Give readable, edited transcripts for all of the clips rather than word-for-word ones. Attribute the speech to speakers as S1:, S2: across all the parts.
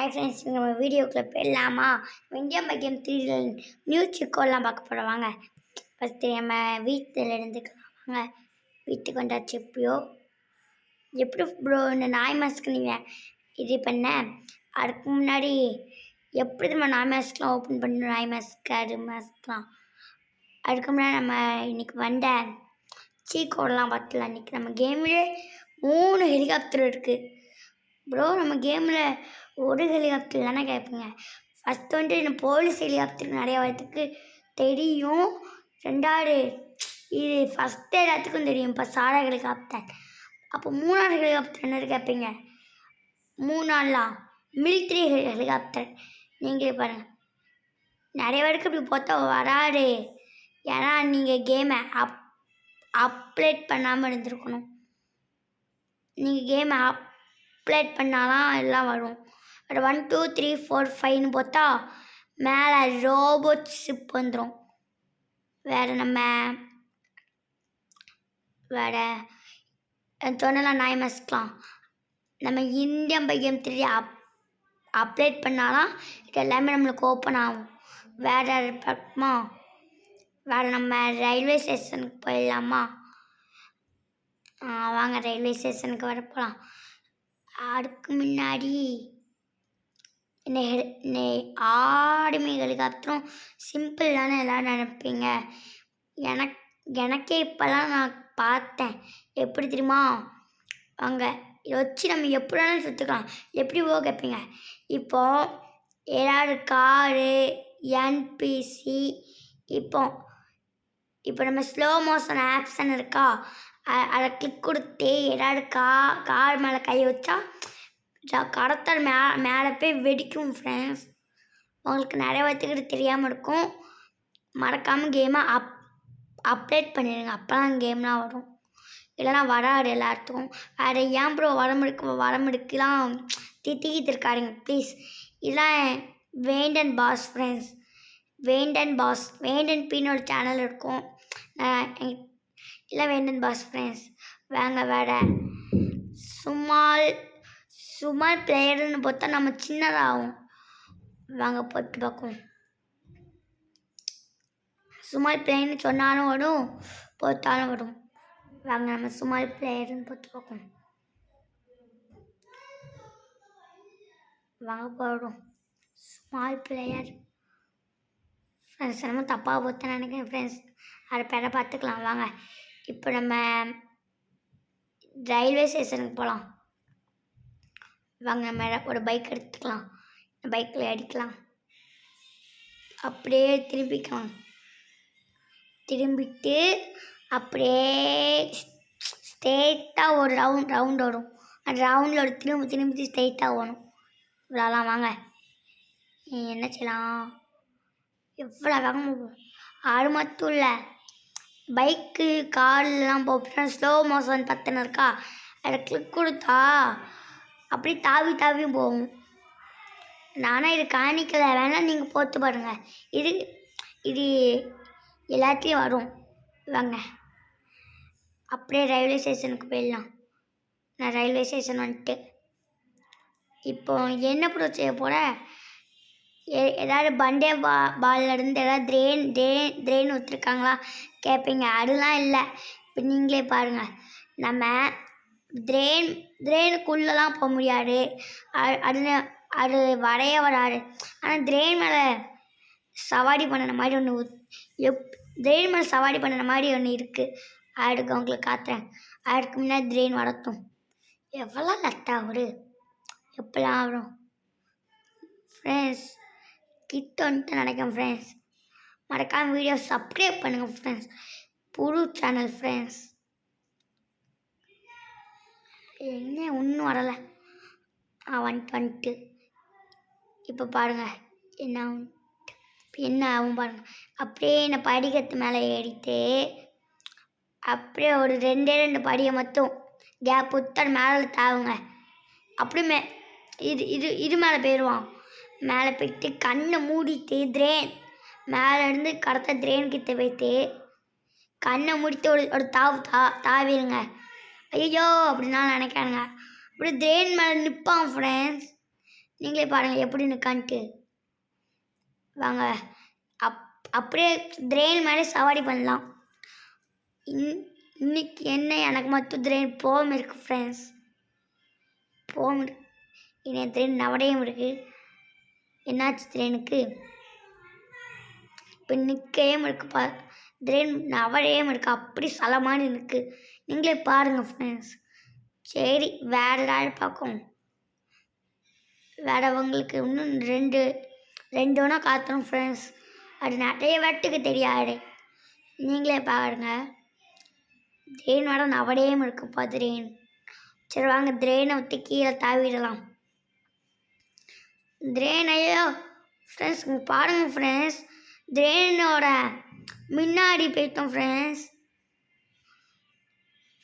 S1: Hi friends, நம்ம வீடியோக்குள்ளே போயிடலாமா? இந்தியன் பைக்கியம் 3 நியூ சிக்கோலாம் பார்க்க போகிறோம். வாங்க ஃபஸ்ட்டு நம்ம வீட்டில் இருந்துக்கலாம். வாங்க வீட்டுக்கு வந்தாச்சு. எப்படி ப்ரோ இந்த நாய் மாஸ்க்கு நீங்கள் இது பண்ண? அதுக்கு முன்னாடி எப்படி நம்ம நாய் மாஸ்க்லாம் ஓப்பன் பண்ணணும்? நாய் மாஸ்க்கு அது மாஸ்க்லாம் அதுக்கு முன்னாடி நம்ம இன்றைக்கி வந்த சீக்கோடலாம் பார்த்துலாம். இன்றைக்கி நம்ம கேம்லேயே 3 ஹெலிகாப்டர் இருக்குது ப்ரோ. நம்ம கேமில் ஒரு ஹெலிகாப்டர் தானே கேட்பீங்க. ஃபஸ்ட்டு வந்துட்டு இந்த போலீஸ் ஹெலிகாப்டர் நிறையா வரத்துக்கு தெரியும். ரெண்டாவது இது ஃபஸ்ட்டு எல்லாத்துக்கும் தெரியும். இப்போ சாரா ஹெலிகாப்டர். அப்போ 3ஆவது ஹெலிகாப்டர் என்ன கேட்பீங்க? 3ஆவதுலாம் மிலிட்ரி ஹெலிகாப்டர். நீங்களே பாருங்கள். நிறைய பேருக்கு இப்படி பார்த்தா வராது. ஏன்னா நீங்கள் கேமை அப்டேட் பண்ணாமல் இருந்திருக்கணும். நீங்கள் கேமை அப்டேட் பண்ணாதான் எல்லாம் வரும். 1 2 3 4 5ன்னு பார்த்தா மேலே ரோபோட் ஷிப் வந்துடும். வேறு சொன்னலாம் நாய் மாஸ்க்லாம் நம்ம இந்தியன் பைக்கியம் 3 அப்டேட் பண்ணாதான் இது எல்லாமே நம்மளுக்கு ஓப்பன் ஆகும். வேறு பார்ப்போமா? வேறு நம்ம ரயில்வே ஸ்டேஷனுக்கு போயிடலாமா? வாங்க ரயில்வே ஸ்டேஷனுக்கு வர போகலாம். அதுக்கு முன்னாடி இந்த ஆர்மி ஹெலிகாப்டரும் சிம்பிள் தானே எல்லோரும் நினைப்பீங்க. எனக்கே இப்போலாம் நான் பார்த்தேன். எப்படி தெரியுமா? வாங்க இதை வச்சு நம்ம எப்படி வேணாலும் சுற்றுக்கலாம். எப்படி போக கேட்பீங்க? இப்போது ஏதாவது காரு என்பிசி இப்போ நம்ம ஸ்லோ மோஷன் ஆப்ஷன் இருக்கா, அதை கிளிக் கொடுத்து ஏதாவது கார் மேலே கை வச்சா கடத்தல் மேலே போய் வெடிக்கும். ஃப்ரெண்ட்ஸ், உங்களுக்கு நிறைய பேத்துக்கிட்ட தெரியாமல் இருக்கும். மறக்காமல் கேமை அப்டேட் பண்ணிடுங்க. அப்போ தான் கேம்லாம் வரும். இல்லைனா வராது எல்லாத்துக்கும். வேறு ஏன் ப்ரோ வரமுடிக்கலாம் திட்டிக்கிட்டு இருக்காருங்க ப்ளீஸ். இதெல்லாம் வேண்டன் பாஸ் ஃப்ரெண்ட்ஸ். வேண்டன் பீனோட சேனல் இருக்கும். இல்லை வேண்டன் பாஸ் ஃப்ரெண்ட்ஸ். வாங்க வேறு சுமால் பிளேயர்னு பார்த்தா நம்ம சின்னதாகும். வாங்க போட்டு பார்க்கும். சுமால் பிளேயர்னு சொன்னாலும் வரும், போட்டாலும் வரும். வாங்க நம்ம சுமால் பிளேயர்னு போட்டு பார்க்கும். வாங்க போடும் ஸ்மால் பிளேயர். ஃப்ரெண்ட்ஸ், நம்ம தப்பாக போத்தேன்னு நினைக்கிறேன் ஃப்ரெண்ட்ஸ். அதை பேரை பார்த்துக்கலாம். வாங்க இப்போ நம்ம ரயில்வே ஸ்டேஷனுக்கு போகலாம். வாங்க நம்ம ஒரு பைக் எடுத்துக்கலாம். பைக்கில் அடிக்கலாம். அப்படியே திரும்பிட்டு அப்படியே ஸ்ட்ரெயிட்டாக ஒரு ரவுண்ட் வரும். அந்த ரவுண்டில் ஒரு திரும்பி ஸ்ட்ரெயிட்டாக ஓடும். இவ்வளோலாம். வாங்க என்ன செய்யலாம்? எவ்வளோ வேகமாக ஆறு மட்டும் இல்லை, பைக்கு கார்லாம் போகிறேன். ஸ்லோ மோஷன் பத்தனை இருக்கா, அதை கிளிக் கொடுத்தா அப்படி தாவி போகும். நானும் இது காணிக்கலை, வேணால் நீங்கள் போட்டு பாருங்கள். இது எல்லாத்தையும் வரும். வாங்க அப்படியே ரயில்வே ஸ்டேஷனுக்கு போயிடலாம். நான் ரயில்வே ஸ்டேஷன் வந்துட்டு இப்போ என்ன ப்ரோ செய்ய போகிறேன்? ஏதாவது பண்டே பால்லேருந்து ஏதாவது ட்ரெயின் ஊற்றிருக்காங்களா கேட்பீங்க. அதெல்லாம் இல்லை. இப்போ நீங்களே பாருங்கள். நம்ம ட்ரெயினுக்குள்ளெலாம் போக முடியாது. அது வராது. ஆனால் ட்ரெயின் மேலே சவாரி பண்ணின மாதிரி ஒன்று இருக்குது. அதுக்கு உங்களுக்கு காட்டுறேன். அதுக்கு முன்னாடி ட்ரெயின் வரட்டும். எவ்வளோ லட்டாக வரும், எப்போலாம் வரும் ஃப்ரெண்ட்ஸ். கிட்ட வந்துட்டு நினைக்கிறேன் ஃப்ரெண்ட்ஸ். மறக்காமல் வீடியோ சப்ஸ்கிரைப் பண்ணுங்கள் ஃப்ரெண்ட்ஸ். புது சேனல் ஃப்ரெண்ட்ஸ். என்ன ஒன்றும் வரலை. வந்துட்டு இப்போ பாருங்கள் என்ன ஆகும் பாருங்கள். அப்படியே என்ன படிக்கட்டு மேலே ஏறிட்டு அப்படியே ஒரு 2 படியை மட்டும் கேப் விட்டு மேலே தாவுங்க. அப்படியே இது மேலே போயிடுவான். மேலே போயிட்டு கண்ணை மூடிட்டு மேலேருந்து கடத்த ட்ரெயின்கிட்ட போயிட்டு கண்ணை மூடிட்டு ஒரு தாவிடுங்க. ஐயோ அப்படின்னா நினைக்கானுங்க. அப்படியே ட்ரெயின் மேலே நிற்பான் ஃப்ரெண்ட்ஸ். நீங்களே பாருங்கள் எப்படி நிற்கான்ட்டு. வாங்க அப்படியே திரேன் மேலே சவாரி பண்ணலாம். இன்னைக்கு என்ன எனக்கு மட்டும் திரேன் போகாமல் இருக்குது ஃப்ரெண்ட்ஸ். போகாமல் இருக்கு. இன்னும் திரேன் நவடையும் இருக்குது. என்னாச்சு திரேனுக்கு? இப்போ நிற்கையும் இருக்குப்பா. திரேன் நவடையும் இருக்குது. அப்படி சலமான இருக்குது. நீங்களே பாருங்கள் ஃப்ரெண்ட்ஸ். சரி வேறு ஏதாவது பார்க்கும். வேறு உங்களுக்கு இன்னும் ரெண்டு ஒன்றா காத்தணும் ஃப்ரெண்ட்ஸ். அது நிறைய வாட்டுக்கு தெரியாது. நீங்களே பாருங்க. திரேன் வேட நவடையும் இருக்குப்பா திரேன். சரி வாங்க திரேனை ஊற்றி கீழே தாவிடலாம். திரேனையோ ஃப்ரெண்ட்ஸ் பாருங்கள் ஃப்ரெண்ட்ஸ். திரேனோட முன்னாடி போயிட்டோம் ஃப்ரெண்ட்ஸ்.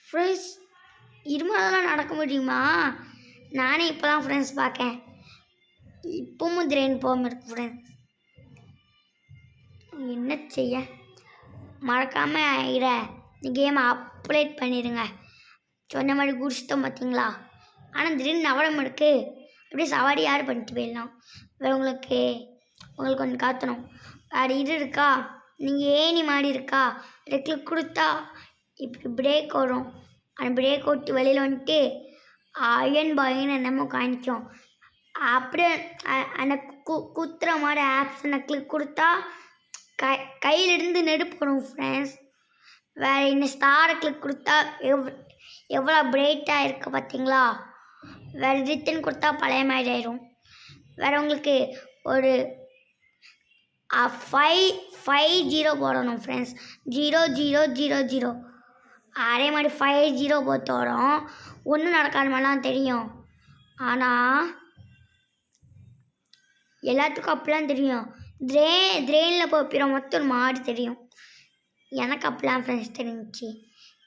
S1: ஃப்ரெண்ட்ஸ் இது மாதிரிலாம் நடக்க முடியுமா? நானே இப்போ தான் ஃப்ரெண்ட்ஸ் பார்க்கேன். இப்பவும் திரேன் போகாமல் இருக்கு ஃப்ரெண்ட்ஸ். என்ன செய்ய? மறக்காமல் இதை இந்த கேமை அப்டேட் பண்ணிடுங்க. சொன்ன மாதிரி குடிச்சிட்டோம் பார்த்தீங்களா? ஆனால் திடீர்னு நவடம் இருக்குது. அப்படியே சவாரி யார் பண்ணிட்டு போயிடலாம். வேறு உங்களுக்கு ஒன்று காத்தணும். வேறு இது இருக்கா? நீங்கள் ஏணி மாடி இருக்கா? அதை கிளிக் கொடுத்தா இப்படி பிரேக் வரும். அந்த பிரேக் விட்டு வெளியில் வந்துட்டு அயன் பாயின்னு என்னமோ காணிக்கும். அப்படியே அந்த குத்துற மாதிரி ஆப்ஷனை கிளிக் கொடுத்தா கையிலிருந்து நெருப்பு வரும் ஃப்ரெண்ட்ஸ். வேறு இந்த ஸ்டாரை கிளிக் கொடுத்தா எவ்வளோ பிரைட்டாக இருக்குது பார்த்தீங்களா? வேறு ரிட்டன் கொடுத்தா பழைய மாதிரி ஆயிரும். வேறு உங்களுக்கு ஒரு 5 போடணும் ஃப்ரெண்ட்ஸ். 0000 அதே மாதிரி 50 போத்தோடும் ஒன்றும் நடக்காத மாதிரிலாம் தெரியும். ஆனால் எல்லாத்துக்கும் அப்படிலாம் தெரியும். திரேனில் போப்பிற மொத்தம் ஒரு மாடு தெரியும். எனக்கு அப்படிலாம் ஃப்ரெண்ட்ஸ் தெரிஞ்சிச்சு.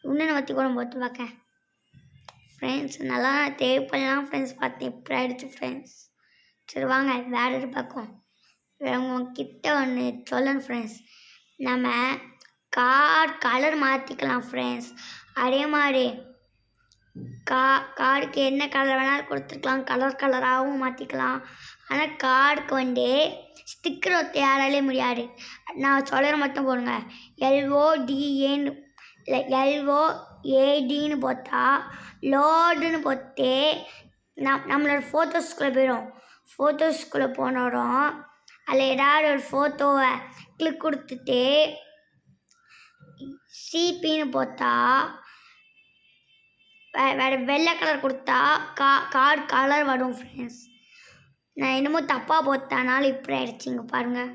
S1: இன்னும் பற்றி கூட போட்டு பார்க்கேன் ஃப்ரெண்ட்ஸ். நல்லா தேவைப்படலாம் ஃப்ரெண்ட்ஸ். பார்த்தேன் இப்படி ஆகிடுச்சு ஃப்ரெண்ட்ஸ். சரி வாங்க வேறு எது பார்க்கும். உங்ககிட்ட ஒன்று சொல்லணும் ஃப்ரெண்ட்ஸ். நம்ம கார் கலர் மாற்றிக்கலாம் ஃப்ரெண்ட்ஸ். அதே மாதிரி காருக்கு என்ன கலர் வேணாலும் கொடுத்துருக்கலாம். கலராகவும் மாற்றிக்கலாம். ஆனால் காருக்கு ஸ்டிக்கர் ஒத்த யாராலே முடியாது. நான் சொல்கிற மட்டும் போடுங்க. LODAன்னு இல்லை LOADன்னு போட்டா லோடுன்னு போட்டு நம்மளோட ஃபோட்டோஸ்குள்ளே போயிடும். ஃபோட்டோஸ்குள்ளே போனோடும் அதில் ஏதாவது ஒரு ஃபோட்டோவை கிளிக் கொடுத்துட்டு CPன்னு போட்டா வேறு வெள்ளை கலர் கொடுத்தா கார் கலர் வரும் ஃப்ரெண்ட்ஸ். நான் என்னமோ தப்பாக போட்டனால இப்படி ஆயிடுச்சுங்க பாருங்கள்.